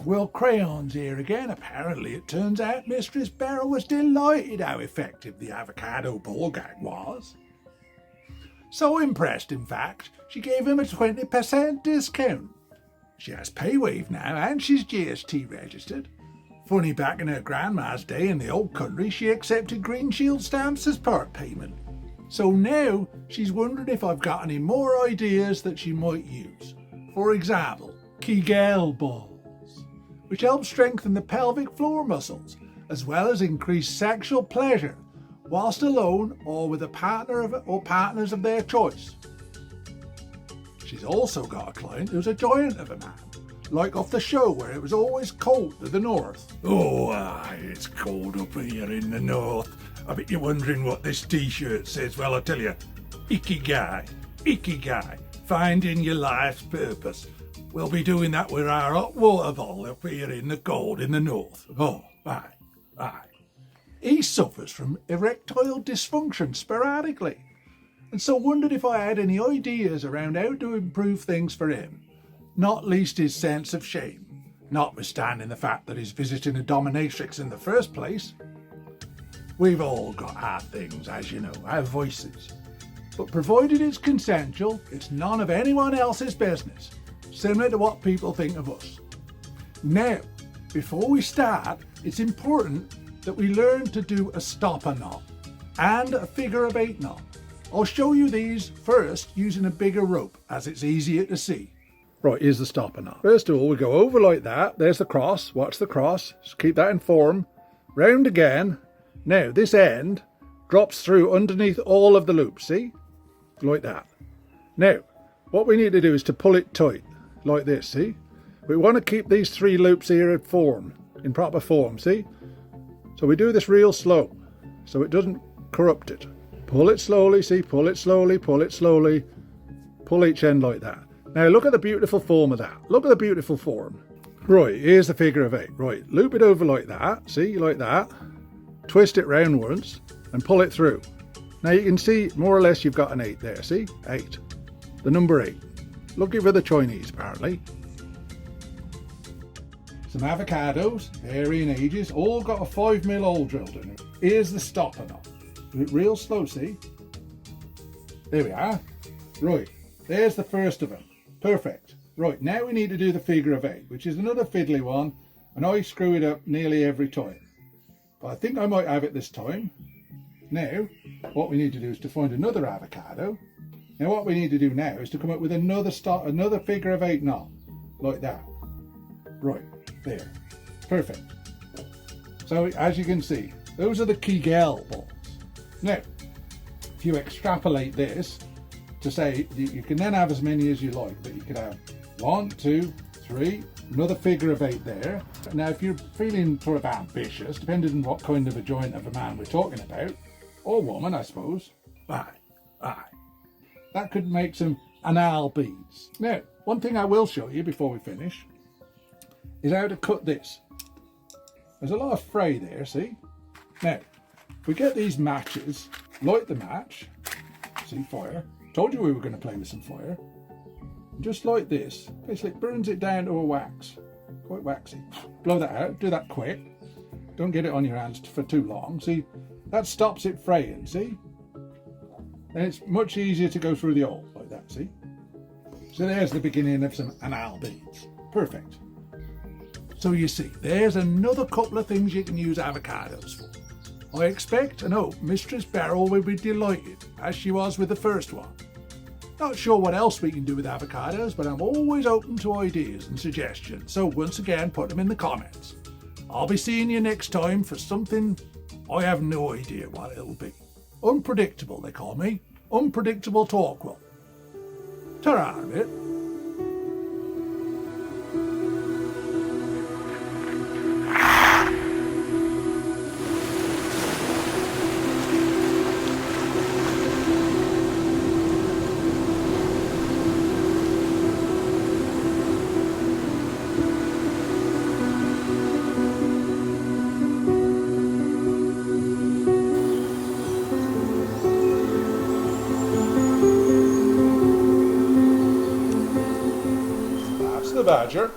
Well, crayons here again. Apparently it turns out Mistress Beryl was delighted how effective the avocado ball gag was. So impressed, in fact, she gave him a 20% discount. She has PayWave now and she's GST registered. Funny, back in her grandma's day in the old country, she accepted Green Shield stamps as part payment. So now she's wondering if I've got any more ideas that she might use. For example, Kegel balls, which help strengthen the pelvic floor muscles, as well as increase sexual pleasure, whilst alone or with a partner or partners of their choice. She's also got a client who's a giant of a man, like off the show where it was always cold to the north. Oh, aye, it's cold up here in the north. I bet you're wondering what this t-shirt says. Well, I'll tell you, Ikigai, finding your life's purpose. We'll be doing that with our hot water ball up here in the cold in the north. Oh, aye. He suffers from erectile dysfunction sporadically, and so wondered if I had any ideas around how to improve things for him, not least his sense of shame, notwithstanding the fact that he's visiting a dominatrix in the first place. We've all got our things, as you know, our voices. But provided it's consensual, it's none of anyone else's business, similar to what people think of us. Now, before we start, it's important that we learn to do a stopper knot and a figure of 8 knot. I'll show you these first using a bigger rope, as it's easier to see. Right, here's the stopper knot. First of all, we go over like that. There's the cross. Watch the cross. Just keep that in form. Round again. Now, this end drops through underneath all of the loops, see? Like that. Now, what we need to do is to pull it tight, like this, see? We want to keep these 3 loops here in proper form, see? So we do this real slow, so it doesn't corrupt it. Pull it slowly, see? Pull it slowly, pull it slowly. Pull each end like that. Now, look at the beautiful form of that. Look at the beautiful form. Right, here's the figure of 8. Right, loop it over like that, see? Like that. Twist it round once and pull it through. Now you can see more or less you've got an 8 there, see? 8. The number 8. Looking for the Chinese apparently. Some avocados, varying ages, all got a 5mm hole drilled in it. Here's the stopper knot. Do it real slow, see? There we are. Right, there's the first of them. Perfect. Right, now we need to do the figure of 8, which is another fiddly one, and I screw it up nearly every time. But I think I might have it this time. Now, what we need to do is to find another avocado. Now what we need to do now is to come up with another figure of 8 knot, like that. Right, there. Perfect. So as you can see, those are the Kegel balls. Now, if you extrapolate this to say, you can then have as many as you like, but you could have 1, 2, 3, another figure of 8 there. Now, if you're feeling sort of ambitious, depending on what kind of a joint of a man we're talking about, or woman, I suppose, aye. That could make some anal beads. Now, one thing I will show you before we finish is how to cut this. There's a lot of fray there, see? Now, if we get these matches, light the match, see, fire. Told you we were going to play with some fire. Just like this, basically it burns it down to a wax, quite waxy. Blow that out, do that quick. Don't get it on your hands for too long. See, that stops it fraying, see? And it's much easier to go through the hole like that, see? So there's the beginning of some anal beads. Perfect. So you see, there's another couple of things you can use avocados for. I expect and hope Mistress Beryl will be delighted, as she was with the first one. Not sure what else we can do with avocados, but I'm always open to ideas and suggestions, so once again put them in the comments. I'll be seeing you next time for something I have no idea what it'll be. Unpredictable, they call me. Unpredictable Torquil. Ta-ra a bit. The badger.